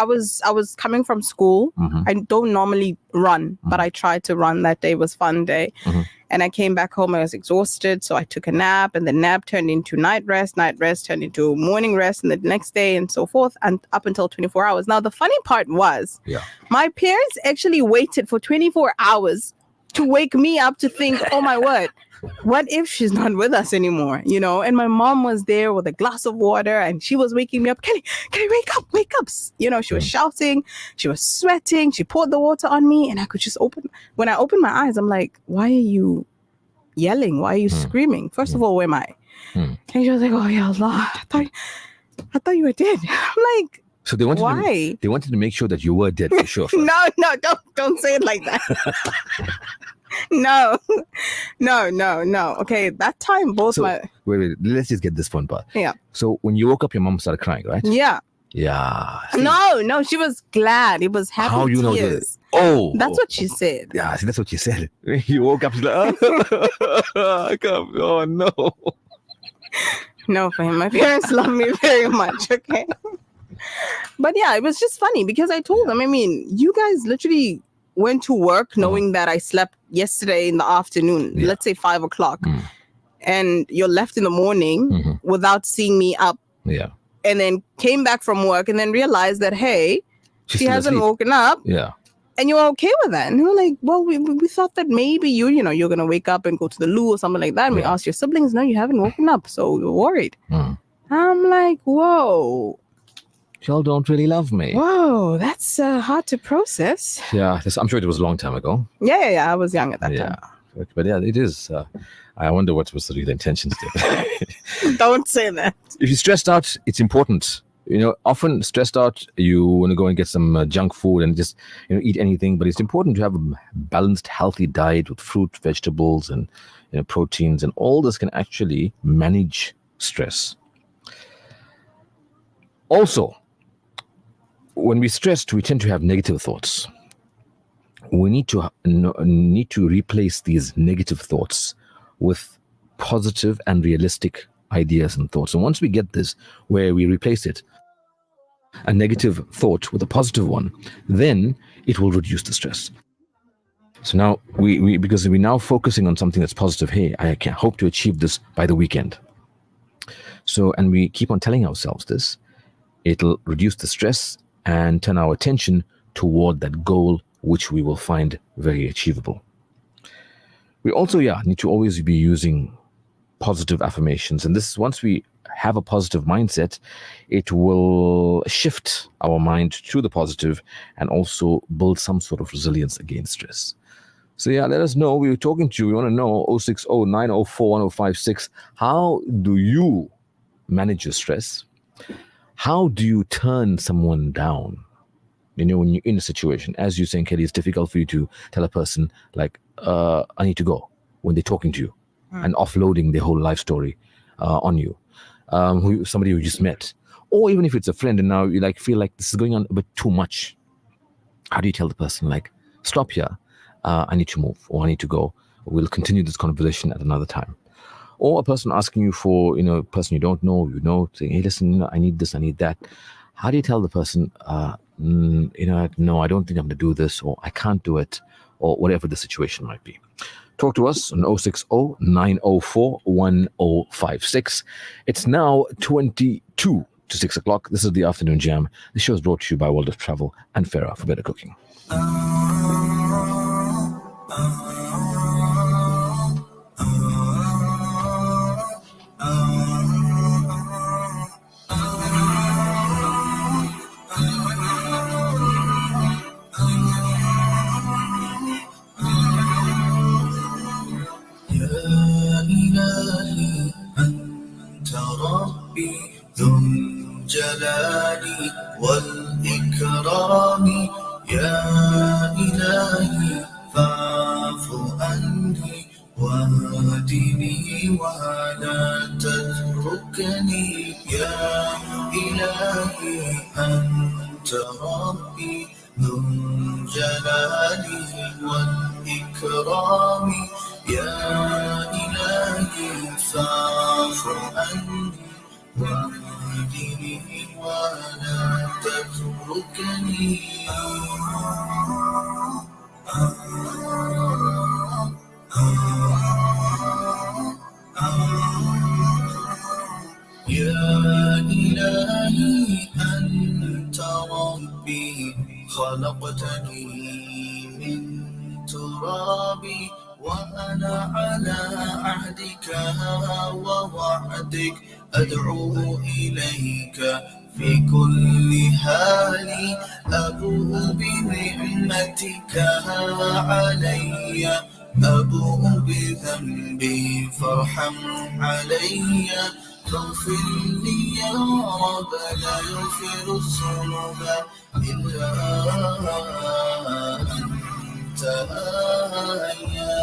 was coming from school. Mm-hmm. I don't normally run, but I tried to run that day. It was a fun day. Mm-hmm. And I came back home. I was exhausted, so I took a nap, and the nap turned into night rest. Night rest turned into morning rest, and the next day, and so forth, and up until 24 hours. Now the funny part was, my parents actually waited for 24 hours to wake me up to think, oh my word, what if she's not with us anymore? And my mom was there with a glass of water and she was waking me up. Can I wake up? She was shouting, she was sweating, she poured the water on me, and I could just when I opened my eyes, I'm like, why are you yelling? Why are you screaming? First of all, where am I? And she was like, oh yeah, Allah, I thought you were dead. I'm like, so they wanted why? They wanted to make sure that you were dead for sure. First. No, don't say it like that. No. Okay, that time wait, let's just get this fun part. Yeah. So when you woke up, your mom started crying, right? Yeah. Yeah. See? No, she was glad. It was happy. How you know tears. Oh, that's what she said. Yeah, see, that's what she said. You woke up, she's like, I can't. Oh no. No, for him, my parents love me very much. Okay. But yeah, it was just funny because I told them, you guys literally went to work knowing that I slept yesterday in the afternoon, let's say 5 o'clock, and you're left in the morning without seeing me up. Yeah. And then came back from work and then realized that, hey, she hasn't asleep. woken up. Yeah. And you're okay with that. And we were like, well, we thought that maybe you're going to wake up and go to the loo or something like that. And we asked your siblings, no, you haven't woken up. So we were worried. I'm like, whoa. Y'all don't really love me. Whoa, that's hard to process. Yeah, I'm sure it was a long time ago. Yeah. I was young at that time. But yeah, it is. I wonder what was the real intentions there. Don't say that. If you're stressed out, it's important. Often stressed out, you want to go and get some junk food and just eat anything. But it's important to have a balanced, healthy diet with fruit, vegetables, and proteins, and all this can actually manage stress. Also, when we're stressed, we tend to have negative thoughts. We need to replace these negative thoughts with positive and realistic ideas and thoughts. And once we get this, where we replace it, a negative thought with a positive one, then it will reduce the stress. So now because we're now focusing on something that's positive, hey, I can hope to achieve this by the weekend. So, and we keep on telling ourselves this, it'll reduce the stress and turn our attention toward that goal, which we will find very achievable. We also, need to always be using positive affirmations. And this, once we have a positive mindset, it will shift our mind to the positive and also build some sort of resilience against stress. So let us know. We were talking to you. We want to know 060-904-1056. How do you manage your stress? How do you turn someone down? When you're in a situation, as you're saying, Kelly, it's difficult for you to tell a person like, I need to go, when they're talking to you and offloading their whole life story on you. Somebody who you just met, or even if it's a friend and now you feel like this is going on a bit too much. How do you tell the person like, stop here, I need to move, or I need to go, we'll continue this conversation at another time? Or a person asking you for, a person you don't know, saying, hey, listen, I need this, I need that. How do you tell the person, no, I don't think I'm going to do this, or I can't do it, or whatever the situation might be? Talk to us on 060-904-1056. It's now 22 to 6 o'clock. This is the Afternoon Jam. The show is brought to you by World of Travel and Farah for Better Cooking. ذو الجلال والإكرام يا إلهي فاعف عني واهدني ولا تتركني يا إلهي أنت ربي ذو الجلال والإكرام يا إلهي فاعف عني واهدني ولا تتركني يا إلهي أنت ربي خلقتني من تراب وأنا على عهدك ووعدك أدعو إليك في كل حال أبوء بنعمتك علي أبوء بذنبي فارحم علي فاغفر لي يا رب لا يغفر الذنوب إلا أنت يا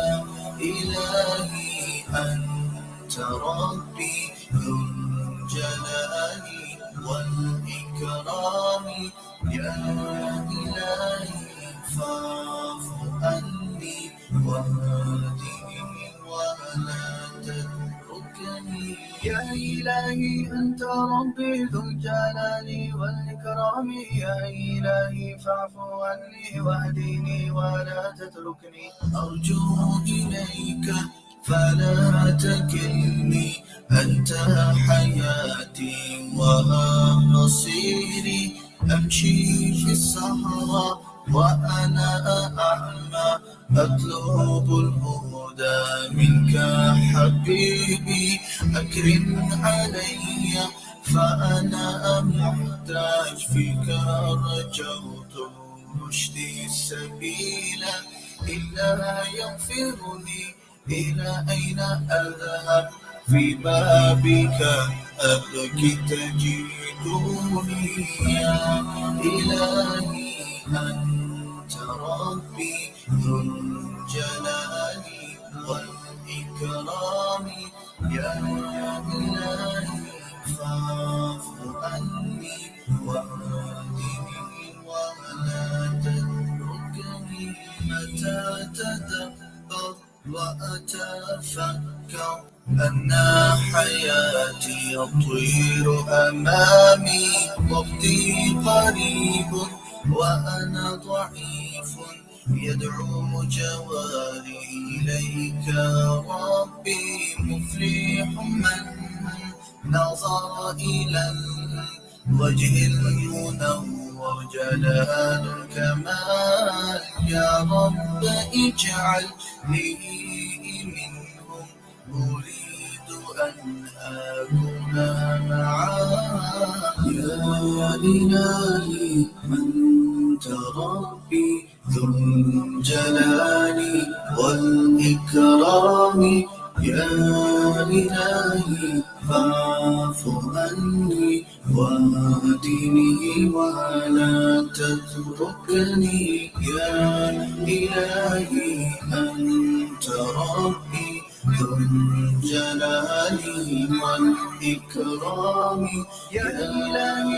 إلهي أنت ربي ذو الجلال والإكرام يا إلهي فاعف عني واهدني ولا تتركني يا إلهي أنت ربي ذو الجلال والإكرام يا إلهي فاعف عني واهدني ولا تتركني أرجو إليك فلا تكلني أنت حياتي ومصيري أمشي في الصحراء وأنا أعمى أطلب الهدى منك حبيبي أكرم علي فأنا محتاج فيك رجوت رشدي السبيل إلا يغفر لي إلى أين أذهب في بابك أبكي تجدني يا إلهي أنت ربي ذو الجلال والإكرام يا إلهي فاعف عني واهدني ولا تتركني متى تدبر وأتفكر أن حياتي الطير أمامي وقتي قريب وأنا ضعيف يدعو جواري إليك ربي مفلح من نظر إلى الوجه المنور جلال الكمال يا رب اجعل لي منهم أريد أن أكون معاه يا إلهي أنت ربي ذو الجلال والإكرام يا إلهي فاعف عني واهدني ولا تتركني يا إلهي أنت ربي ذو الجلال والإكرام يا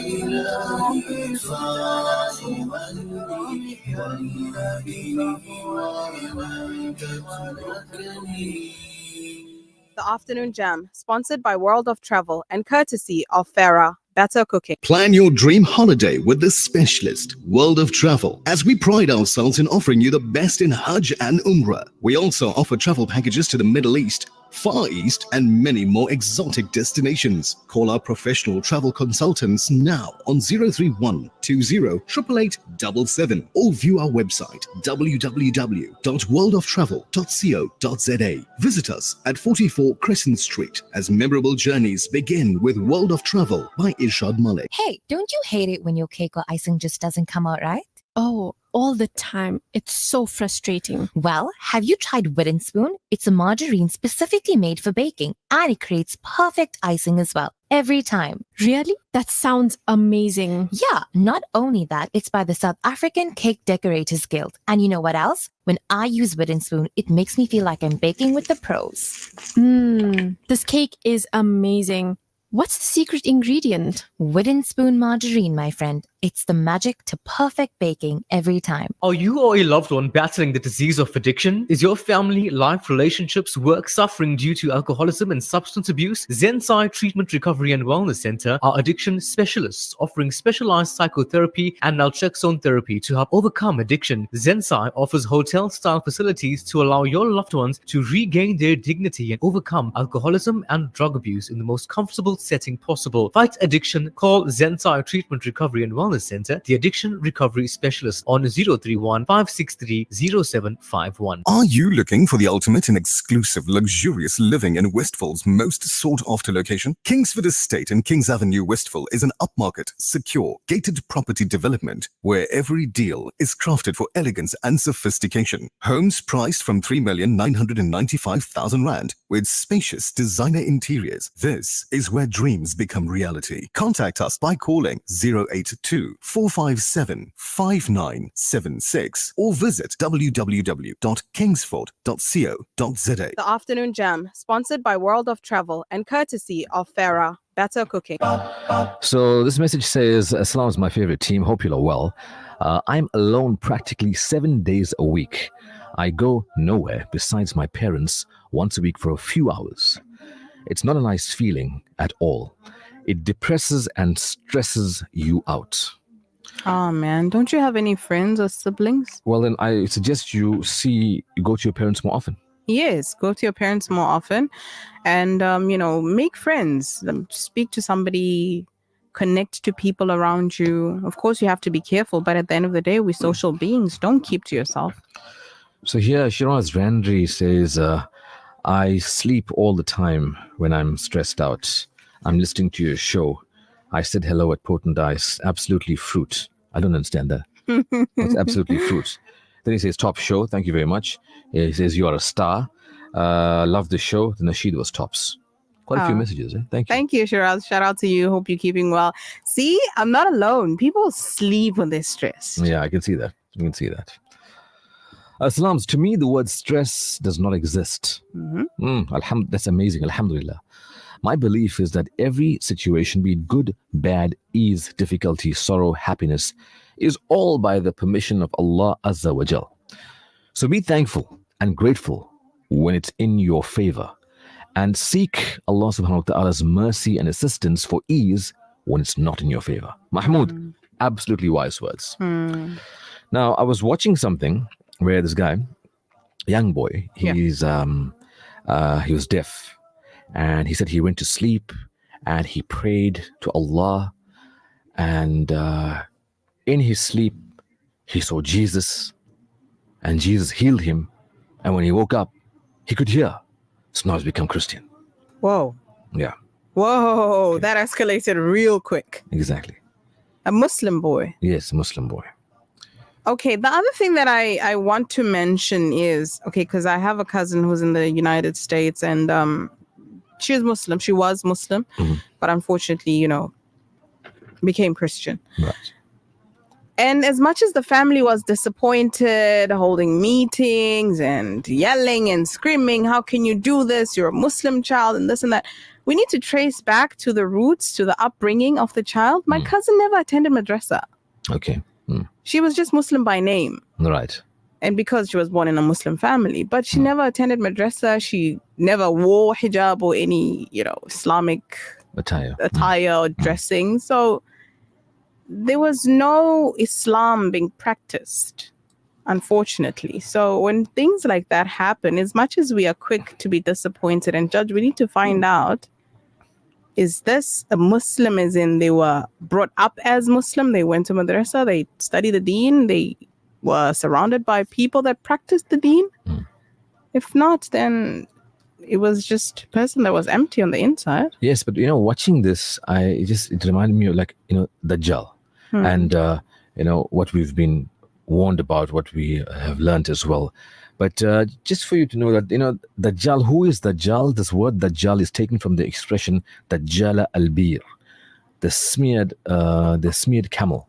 إلهي فاعف عني واهدني ولا تتركني. The Afternoon Jam, sponsored by World of Travel and courtesy of Farah Better Cooking. Plan your dream holiday with the specialist, World of Travel. As we pride ourselves in offering you the best in Hajj and Umrah, we also offer travel packages to the Middle East, Far East, and many more exotic destinations. Call our professional travel consultants now on 031 20 888 77 or view our website www.worldoftravel.co.za. Visit us at 44 Crescent Street as memorable journeys begin with World of Travel by Irshad Malik. Hey, don't you hate it when your cake or icing just doesn't come out right? Oh, all the time. It's so frustrating. Well, have you tried Wooden Spoon? It's a margarine specifically made for baking, and it creates perfect icing as well, every time. Really? That sounds amazing. Yeah, not only that, it's by the South African Cake Decorators Guild. And you know what else? When I use Wooden Spoon, it makes me feel like I'm baking with the pros. This cake is amazing. What's the secret ingredient? Wooden Spoon margarine, my friend. It's the magic to perfect baking every time. Are you or a loved one battling the disease of addiction? Is your family, life, relationships, work suffering due to alcoholism and substance abuse? Zensai Treatment, Recovery and Wellness Center are addiction specialists offering specialized psychotherapy and naltrexone therapy to help overcome addiction. Zensai offers hotel-style facilities to allow your loved ones to regain their dignity and overcome alcoholism and drug abuse in the most comfortable setting possible. Fight addiction. Call Zensai Treatment, Recovery and Wellness Center, the addiction recovery specialist, on 031 563 0751. Are you looking for the ultimate in exclusive, luxurious living in Westville's most sought-after location? Kingsford Estate in Kings Avenue, Westville is an upmarket, secure, gated property development where every deal is crafted for elegance and sophistication. Homes priced from 3,995,000 Rand with spacious designer interiors. This is where dreams become reality. Contact us by calling 082 457 5976 or visit www.kingsford.co.za. The Afternoon Jam, sponsored by World of Travel and courtesy of Farah Better Cooking. So this message says, Assalam is my favorite team. Hope you're well. I'm alone practically 7 days a week. I go nowhere besides my parents once a week for a few hours. It's not a nice feeling at all. It depresses and stresses you out. Oh man, don't you have any friends or siblings? Well, then I suggest you go to your parents more often. Yes, go to your parents more often and, make friends. Speak to somebody, connect to people around you. Of course, you have to be careful, but at the end of the day, we're social beings. Don't keep to yourself. So here, Shiraz Randri says, I sleep all the time when I'm stressed out. I'm listening to your show. I said hello at Potent Ice. Absolutely fruit. I don't understand that. It's absolutely fruit. Then he says, top show. Thank you very much. He says, you are a star. Love the show. The Nasheed was tops. Quite a few messages. Thank you. Thank you, Shiraz. Shout out to you. Hope you're keeping well. See, I'm not alone. People sleep when they're stressed. Yeah, I can see that. Salams, to me, the word stress does not exist. That's amazing. Alhamdulillah. My belief is that every situation, be it good, bad, ease, difficulty, sorrow, happiness, is all by the permission of Allah Azza wa Jal. So be thankful and grateful when it's in your favor, and seek Allah subhanahu wa ta'ala's mercy and assistance for ease when it's not in your favor. Mahmoud, absolutely wise words. Now, I was watching something where this guy, young boy, he was deaf, and he said he went to sleep and he prayed to Allah, and in his sleep he saw Jesus, and Jesus healed him, and when he woke up he could hear. So now he's become Christian. Whoa. Yeah. Whoa, that escalated real quick. Exactly. A Muslim boy. Yes, Muslim boy. Okay, the other thing that I want to mention is, okay, because I have a cousin who's in the United States, and she is Muslim. She was Muslim, but unfortunately, became Christian. Right. And as much as the family was disappointed, holding meetings and yelling and screaming, how can you do this? You're a Muslim child and this and that. We need to trace back to the roots, to the upbringing of the child. My cousin never attended madrasa. Okay. She was just Muslim by name. Right. And because she was born in a Muslim family, but she never attended madrasa. She never wore hijab or any, Islamic attire or dressing. So there was no Islam being practiced, unfortunately. So when things like that happen, as much as we are quick to be disappointed and judge, we need to find out, is this a Muslim, as in they were brought up as Muslim, they went to madrasa, they studied the deen, they were surrounded by people that practiced the deen? If not, then it was just a person that was empty on the inside. Yes, but watching this, it reminded me of Dajjal. And what we've been warned about, what we have learned as well. But just for you to know that Dajjal, who is Dajjal? This word Dajjal is taken from the expression Dajjala al-Bir, the smeared camel,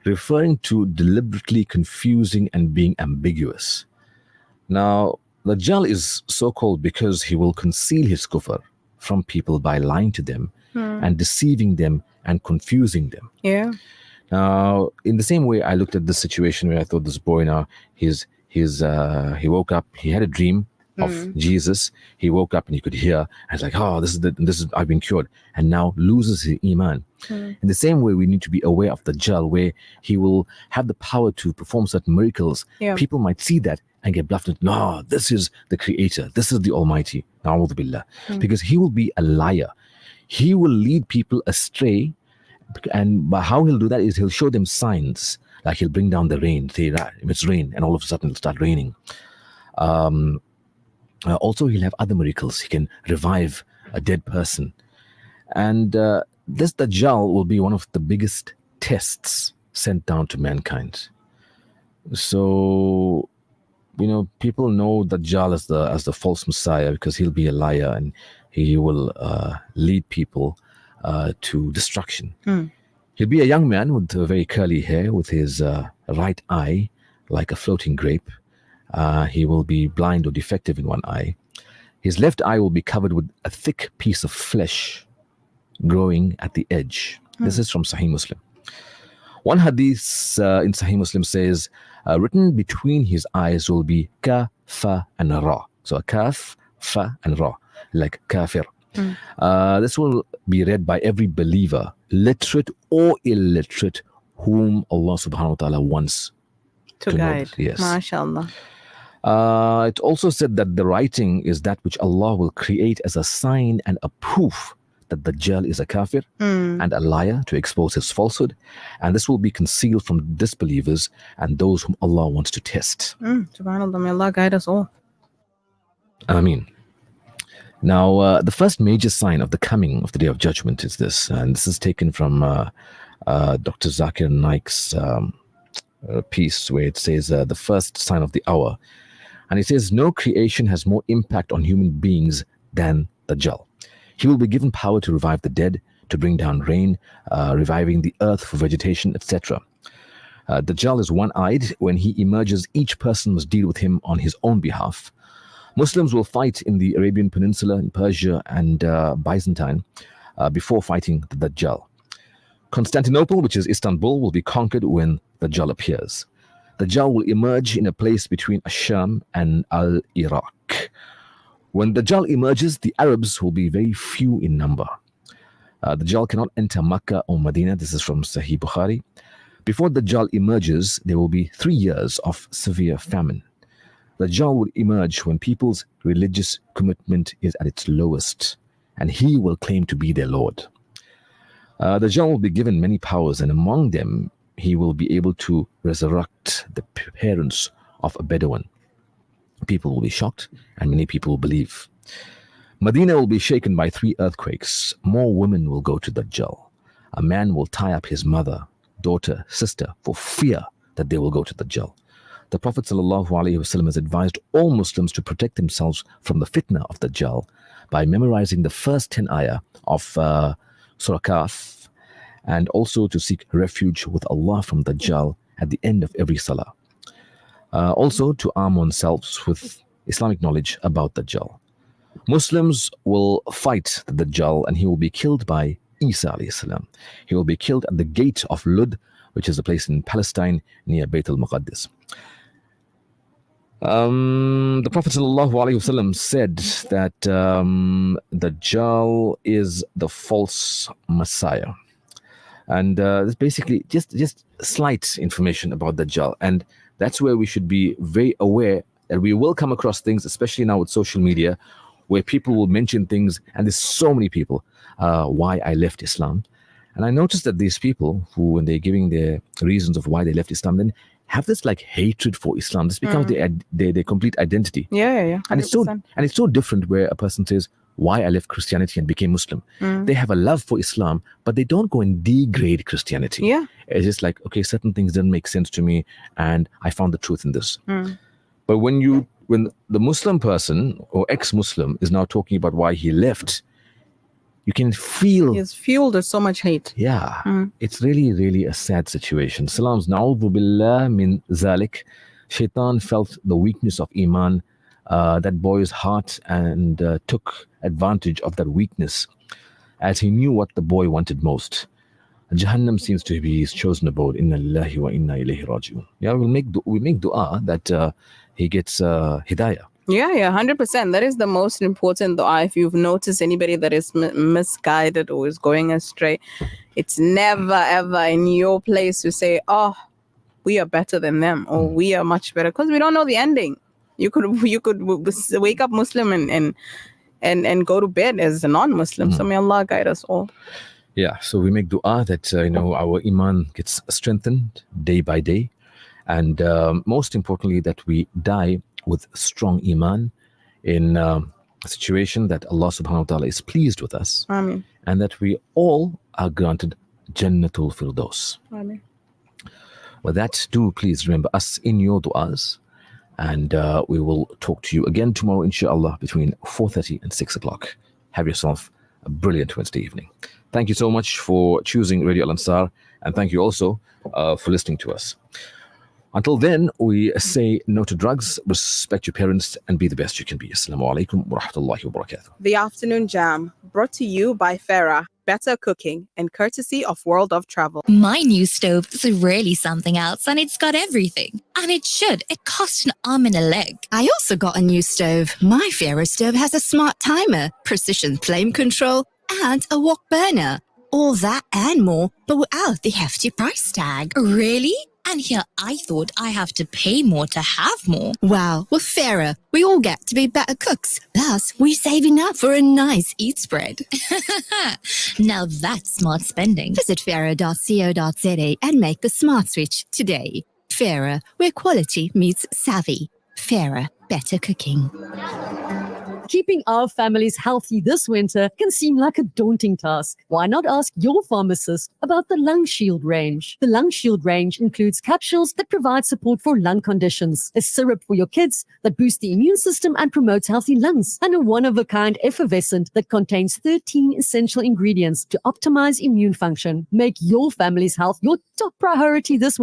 referring to deliberately confusing and being ambiguous. Now, Dajjal is so called because he will conceal his kufr from people by lying to them and deceiving them and confusing them. Yeah. Now, in the same way, I looked at this situation where I thought this boy now, he woke up, he had a dream of Jesus. He woke up and he could hear, and it's like, oh, this is I've been cured, and now loses his iman. In the same way, we need to be aware of the Dajjal, where he will have the power to perform certain miracles. Yeah. People might see that and get bluffed. No, this is the Creator. This is the Almighty. Na'udhu billah. Because he will be a liar. He will lead people astray. And by how he'll do that is he'll show them signs, like he'll bring down the rain, say that it's rain, and all of a sudden it'll start raining. Also, he'll have other miracles. He can revive a dead person. And this Dajjal will be one of the biggest tests sent down to mankind. So, people know Dajjal as the false Messiah because he'll be a liar and he will lead people to destruction. He'll be a young man with very curly hair, with his right eye like a floating grape. He will be blind or defective in one eye. His left eye will be covered with a thick piece of flesh growing at the edge. This is from Sahih Muslim. One hadith in Sahih Muslim says, written between his eyes will be ka, fa, and ra. So a kaf, fa, and ra, like kafir. This will be read by every believer, literate or illiterate, whom Allah subhanahu wa ta'ala wants to guide. Know. Yes. MashaAllah. It also said that the writing is that which Allah will create as a sign and a proof that Dajjal is a kafir and a liar, to expose his falsehood. And this will be concealed from disbelievers and those whom Allah wants to test. SubhanAllah, may Allah guide us all. Ameen. Now, the first major sign of the coming of the Day of Judgment is this, and this is taken from Dr. Zakir Naik's piece, where it says the first sign of the hour. And it says, no creation has more impact on human beings than Dajjal. He will be given power to revive the dead, to bring down rain, reviving the earth for vegetation, etc. Dajjal is one-eyed. When he emerges, each person must deal with him on his own behalf. Muslims will fight in the Arabian Peninsula, in Persia and Byzantine before fighting the Dajjal. Constantinople, which is Istanbul, will be conquered when Dajjal appears. Dajjal will emerge in a place between Asham and Al-Iraq. When Dajjal emerges, the Arabs will be very few in number. Dajjal cannot enter Makkah or Medina. This is from Sahih Bukhari. Before Dajjal emerges, there will be 3 years of severe famine. Dajjal will emerge when people's religious commitment is at its lowest, and he will claim to be their Lord. Dajjal will be given many powers, and among them, he will be able to resurrect the parents of a Bedouin. People will be shocked, and many people will believe. Medina will be shaken by 3 earthquakes. More women will go to Dajjal. A man will tie up his mother, daughter, sister for fear that they will go to Dajjal. The Prophet ﷺ has advised all Muslims to protect themselves from the fitna of Dajjal by memorizing the first 10 ayah of Surah Kahf, and also to seek refuge with Allah from Dajjal at the end of every salah. Also to arm oneself with Islamic knowledge about Dajjal. Muslims will fight the Dajjal, and he will be killed by Isa alayhi salam. He will be killed at the gate of Lud, which is a place in Palestine near Bayt al-Muqaddas. The Prophet ﷺ said that Dajjal is the false Messiah. And it's basically just slight information about Dajjal. And that's where we should be very aware that we will come across things, especially now with social media, where people will mention things, and there's so many people, why I left Islam. And I noticed that these people who, when they're giving their reasons of why they left Islam, then have this like hatred for Islam. This becomes their complete identity. Yeah. 100%. And it's so different where a person says, why I left Christianity and became Muslim. They have a love for Islam, but they don't go and degrade Christianity. Yeah. It's just like, okay, certain things didn't make sense to me, and I found the truth in this. But when the Muslim person or ex-Muslim is now talking about why he left, you can feel he's fueled with so much hate. Yeah. It's really, really a sad situation. Salams, na'udhu billah min zalik. Shaitan felt the weakness of Iman, that boy's heart, and took advantage of that weakness as he knew what the boy wanted most. Jahannam seems to be his chosen abode. Inna lillahi wa inna ilayhi raji'un. Yeah, we make dua that he gets hidayah. Yeah, 100%. That is the most important dua. If you've noticed anybody that is misguided or is going astray, it's never ever in your place to say, oh, we are better than them, or we are much better, because we don't know the ending. You could wake up Muslim and go to bed as a non-Muslim. So may Allah guide us all. Yeah, so we make dua that our Iman gets strengthened day by day, and most importantly that we die with strong Iman in a situation that Allah subhanahu wa ta'ala is pleased with us. Ameen. And that we all are granted Jannatul Firdaus. Ameen. With that, do please remember us in your du'as, and we will talk to you again tomorrow, inshallah, between 4:30 and 6 o'clock. Have yourself a brilliant Wednesday evening. Thank you so much for choosing Radio Al Ansar, and thank you also for listening to us. Until then, we say no to drugs, respect your parents, and be the best you can be. Assalamu alaikum wa rahmatullahi wa barakatuh. The Afternoon Jam, brought to you by Farah, better cooking, and courtesy of World of Travel. My new stove is really something else, and it's got everything. And it should. It cost an arm and a leg. I also got a new stove. My Farah stove has a smart timer, precision flame control, and a wok burner. All that and more, but without the hefty price tag. Really? And here I thought I have to pay more to have more. Wow, with Farah, we all get to be better cooks. Plus, we're saving up for a nice eat spread. Now that's smart spending. Visit farah.co.za and make the smart switch today. Farah, where quality meets savvy. Farah, better cooking. Keeping our families healthy this winter can seem like a daunting task. Why not ask your pharmacist about the Lung Shield range? The Lung Shield range includes capsules that provide support for lung conditions, a syrup for your kids that boosts the immune system and promotes healthy lungs, and a one-of-a-kind effervescent that contains 13 essential ingredients to optimize immune function. Make your family's health your top priority this winter.